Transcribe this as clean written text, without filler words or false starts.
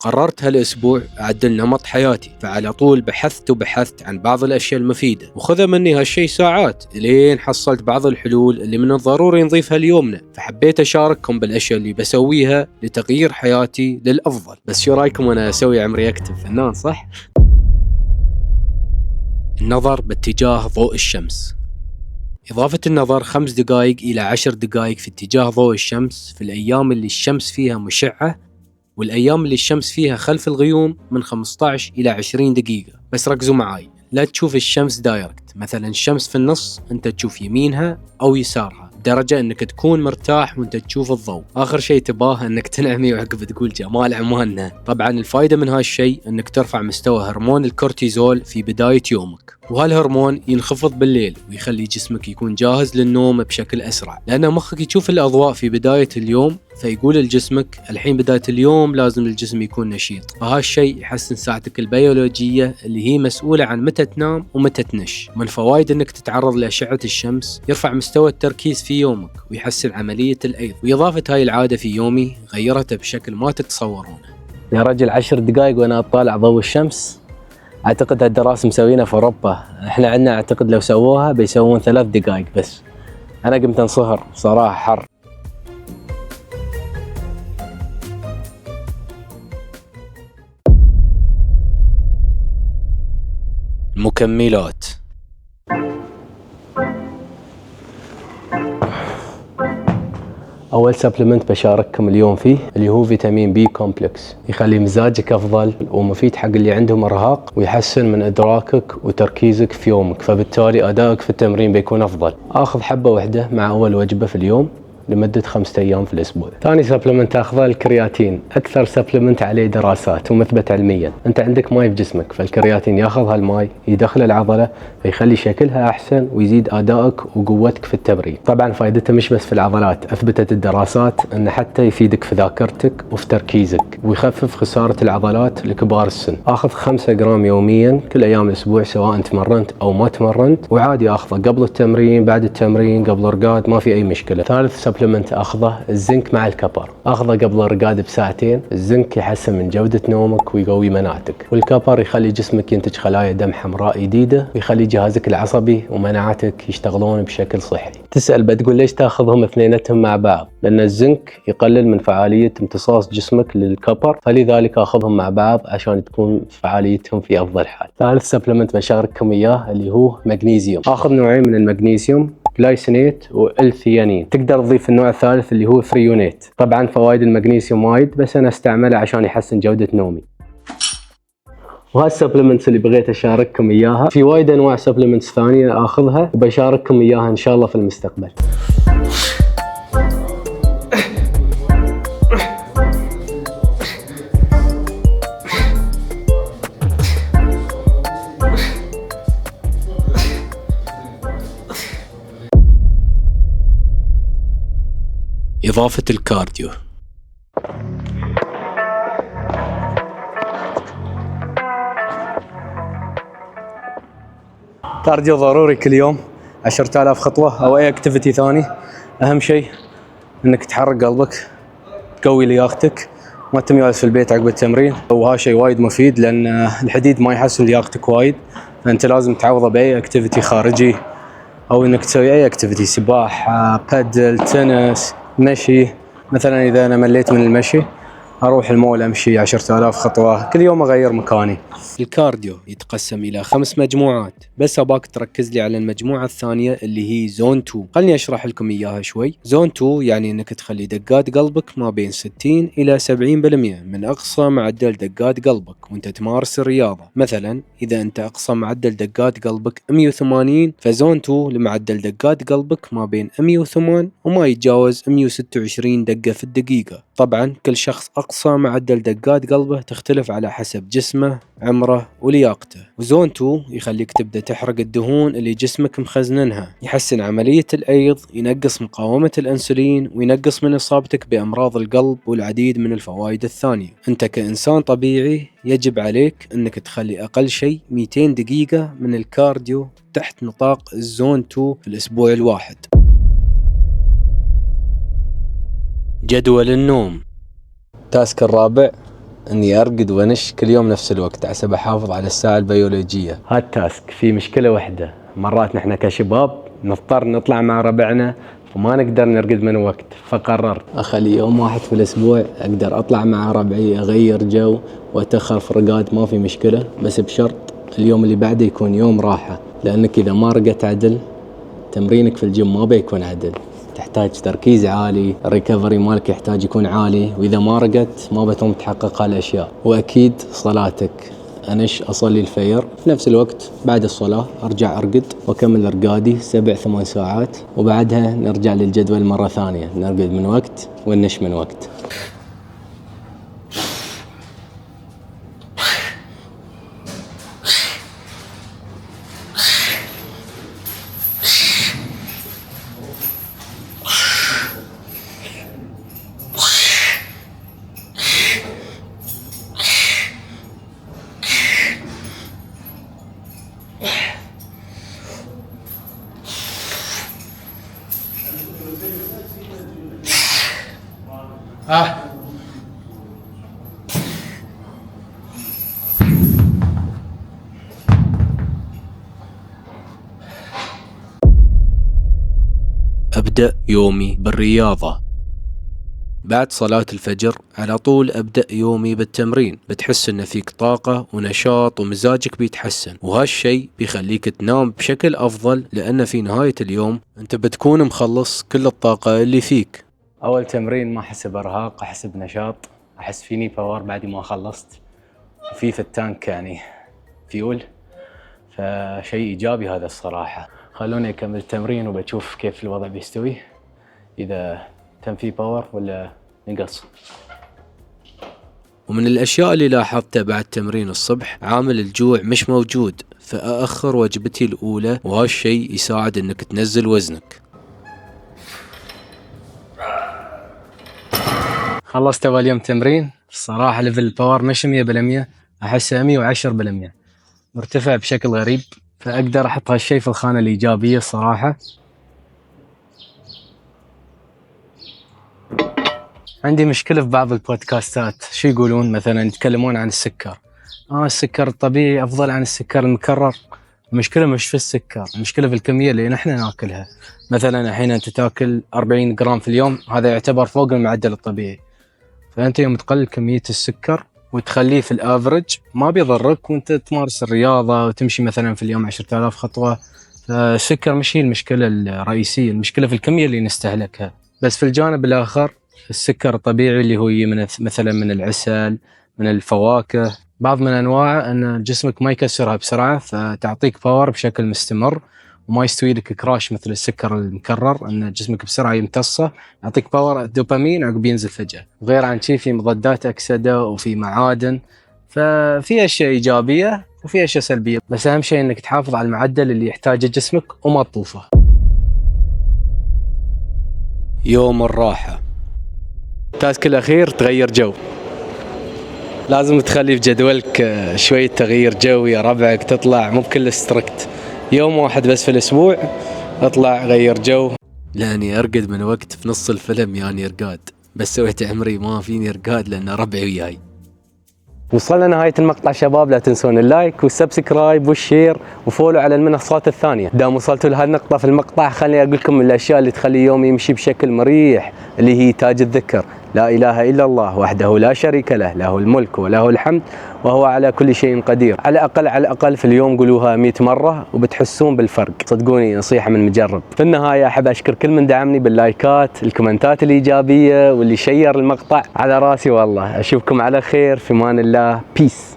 قررت هالأسبوع أعدل نمط حياتي، فعلى طول بحثت عن بعض الأشياء المفيدة، وخذ مني هالشي ساعات لين حصلت بعض الحلول اللي من الضروري نضيفها ليومنا. فحبيت أشارككم بالأشياء اللي بسويها لتغيير حياتي للأفضل. بس شو رايكم أنا أسوي عمري أكتب فنان صح؟ النظر باتجاه ضوء الشمس. إضافة النظر 5 دقائق إلى 10 دقائق في اتجاه ضوء الشمس في الأيام اللي الشمس فيها مشعة، والأيام اللي الشمس فيها خلف الغيوم من 15 إلى 20 دقيقة. بس ركزوا معاي، لا تشوف الشمس دايركت، مثلا الشمس في النص أنت تشوف يمينها أو يسارها، درجة أنك تكون مرتاح وأنت تشوف الضوء. آخر شيء تباه أنك تنعمي وعقب تقول جمال عماننا. طبعا الفايدة من هالشيء أنك ترفع مستوى هرمون الكورتيزول في بداية يومك، وهالهرمون ينخفض بالليل ويخلي جسمك يكون جاهز للنوم بشكل أسرع، لأن مخك يشوف الأضواء في بداية اليوم فيقول لجسمك الحين بداية اليوم لازم الجسم يكون نشيط. فهالشيء يحسن ساعتك البيولوجية اللي هي مسؤولة عن متى تنام ومتى تنش. من فوائد انك تتعرض لأشعة الشمس يرفع مستوى التركيز في يومك ويحسن عملية الأيض، وإضافة هاي العادة في يومي غيرته بشكل ما تتصورونه. يا رجل 10 دقائق وانا اطالع ضوء الشمس، اعتقد هالدراسة مسوينها في اوروبا، احنا عندنا اعتقد لو سووها بيسوون 3 دقائق بس. انا قمت انصهر صراحة، حر. مكملات. أول سبلمنت بشارككم اليوم فيه اللي هو فيتامين بي كومبلكس، يخلي مزاجك أفضل ومفيد حق اللي عندهم إرهاق، ويحسن من إدراكك وتركيزك في يومك، فبالتالي أدائك في التمرين بيكون أفضل. آخذ حبة واحدة مع أول وجبة في اليوم لمدة 5 أيام في الأسبوع. ثاني سبلمنت أخذه الكرياتين، أكثر سبلمنت عليه دراسات ومثبت علميا. أنت عندك ماي في جسمك، فالكرياتين ياخذ هالماي يدخل العضلة فيخلي شكلها أحسن ويزيد أدائك وقوتك في التمرين. طبعا فائدته مش بس في العضلات، أثبتت الدراسات أنه حتى يفيدك في ذاكرتك وفي تركيزك، ويخفف خسارة العضلات لكبار السن. أخذ 5 جرام يوميا كل أيام الأسبوع سواء تمرنت أو ما تمرنت، وعادي أخذه قبل التمرين، بعد التمرين، قبل الرقاد، ما في أي مشكلة. ثالث سبلمنت أخذه الزنك مع الكبر، أخذه قبل الرقاد بساعتين. الزنك يحسن من جودة نومك ويقوي مناعتك، والكبر يخلي جسمك ينتج خلايا دم حمراء جديدة ويخلي جهازك العصبي ومناعتك يشتغلون بشكل صحي. تسأل بتقول ليش تأخذهم اثنينتهم مع بعض؟ لأن الزنك يقلل من فعالية امتصاص جسمك للكبر، فلذلك أخذهم مع بعض عشان تكون فعاليتهم في أفضل حال. ثالث سبلمنت بشارككم إياه اللي هو مغنيسيوم، أخذ نوعين من المغنيسيوم، جلايسينيت والثيانين. تقدر تضيف النوع الثالث اللي هو ثريونيت. طبعا فوائد المغنيسيوم وايد، بس انا استعمله عشان يحسن جودة نومي. وهالسبلمنتس اللي بغيت اشارككم اياها، في وايد انواع سبلمنتس ثانية اخذها وبشارككم اياها ان شاء الله في المستقبل. إضافة الكارديو. كارديو ضروري كل يوم 10,000 خطوة أو أي اكتيفيتي ثاني. أهم شيء إنك تحرك قلبك، تقوي لياقتك، ما تجلس في البيت عقب التمرين. وهذا شيء وايد مفيد لأن الحديد ما يحسن لياقتك وايد، فأنت لازم تعوضه بأي اكتيفيتي خارجي، أو إنك تسوي أي اكتيفيتي، سباحة، بادل، تنس، مشي. مثلا إذا أنا مليت من المشي أروح المول أمشي 10,000 خطوة كل يوم، أغير مكاني. الكارديو يتقسم إلى 5 مجموعات، بس أباك تركز لي على المجموعة الثانية اللي هي زون 2. خلني أشرح لكم إياها شوي. زون 2 يعني إنك تخلي دقات قلبك ما بين 60 إلى 70% من أقصى معدل دقات قلبك وأنت تمارس الرياضة. مثلا إذا أنت أقصى معدل دقات قلبك 180، فزون 2 لمعدل دقات قلبك ما بين 108 وما يتجاوز 126 دقة في الدقيقة. طبعا كل شخص أقصى معدل دقات قلبه تختلف على حسب جسمه، عمره ولياقته. وزون 2 يخليك تبدأ تحرق الدهون اللي جسمك مخزننها، يحسن عملية الأيض، ينقص مقاومة الأنسولين، وينقص من إصابتك بأمراض القلب والعديد من الفوائد الثانية. أنت كإنسان طبيعي يجب عليك أنك تخلي أقل شيء 200 دقيقة من الكارديو تحت نطاق الزون 2 في الأسبوع الواحد. جدول النوم. تاسك الرابع اني ارقد وانش كل يوم نفس الوقت حسب احافظ على الساعة البيولوجية. هاد تاسك في مشكلة واحدة، مرات نحن كشباب نضطر نطلع مع ربعنا وما نقدر نرقد من وقت، فقررت اخلي يوم واحد في الاسبوع اقدر اطلع مع ربعي اغير جو واتأخر في الرقاد، ما في مشكلة، بس بشرط اليوم اللي بعده يكون يوم راحة، لانك اذا ما رقدت عدل تمرينك في الجيم ما بيكون عدل، تحتاج تركيز عالي، الريكفري مالك يحتاج يكون عالي، واذا ما رقدت ما بتقوم تحقق هالاشياء. واكيد صلاتك، انش اصلي الفجر في نفس الوقت، بعد الصلاة ارجع ارقد واكمل رقادي 7-8 ساعات، وبعدها نرجع للجدول مرة ثانية، نرقد من وقت وننش من وقت. أبدأ يومي بالرياضة. بعد صلاة الفجر على طول أبدأ يومي بالتمرين، بتحس إن فيك طاقة ونشاط ومزاجك بيتحسن، وهالشي بيخليك تنام بشكل أفضل، لأن في نهاية اليوم أنت بتكون مخلص كل الطاقة اللي فيك. أول تمرين ما أحس بإرهاق، أحس بنشاط، أحس فيني باور بعد ما خلصت، وفي التانك يعني فيول، فشيء إيجابي هذا الصراحة. خلوني أكمل التمرين وبتشوف كيف الوضع بيستوي، إذا تم فيه باور ولا نقص. ومن الأشياء اللي لاحظتها بعد تمرين الصبح، عامل الجوع مش موجود، فأأخر وجبتي الأولى، وهالشيء يساعد إنك تنزل وزنك. خلصت أول يوم تمرين، الصراحة ليفل الباور مش 100%، أحسه 110%، مرتفع بشكل غريب، فأقدر أحط هالشيء في الخانة الإيجابية الصراحة. عندي مشكلة في بعض البودكاستات، شو يقولون مثلا يتكلمون عن السكر، السكر الطبيعي أفضل عن السكر المكرر. المشكلة مش في السكر، المشكلة في الكمية اللي نحن ناكلها. مثلا الحين أنت تاكل 40 جرام في اليوم، هذا يعتبر فوق المعدل الطبيعي، فأنت يوم تقلل كمية السكر وتخليه في الافرج ما بيضرك، وانت تمارس الرياضة وتمشي مثلا في اليوم 10,000 خطوة. فالسكر مش هي المشكلة الرئيسية، المشكلة في الكمية اللي نستهلكها. بس في الجانب الآخر السكر الطبيعي اللي هو مثلا من العسل، من الفواكه، بعض من أنواعه أن جسمك ما يكسرها بسرعة، فتعطيك باور بشكل مستمر وما يستوي لك كراش مثل السكر المكرر، أن جسمك بسرعة يمتصه، يعطيك باور الدوبامين عقب ينزل فجأة. وغير عن شي في مضادات أكسدة وفي معادن، ففي أشياء إيجابية وفي أشياء سلبية، بس أهم شيء أنك تحافظ على المعدل اللي يحتاجه جسمك وما تطوفه. يوم الراحة. التاسك الأخير تغير جو، لازم تخلي في جدولك شوية تغيير جو يا ربعك، تطلع مو بكل ستركت، يوم واحد بس في الأسبوع اطلع غير جو. لاني ارقد من وقت في نص الفيلم يعني رقاد، بس سويت عمري ما فيني رقاد لان ربعي وياي. وصلنا نهاية المقطع شباب، لا تنسون اللايك والسبسكرايب والشير وفولو على المنصات الثانية. دام وصلتوا لهالنقطة في المقطع خليني أقول لكم من الأشياء اللي تخلي يومي يمشي بشكل مريح، اللي هي تاج الذكر، لا إله إلا الله وحده لا شريك له، له الملك وله الحمد وهو على كل شيء قدير. على الأقل في اليوم قولوها 100 مرة وبتحسون بالفرق، صدقوني نصيحة من مجرب. في النهاية أحب أشكر كل من دعمني باللايكات، الكومنتات الإيجابية، واللي شير المقطع، على راسي والله. أشوفكم على خير، في أمان الله، بيس.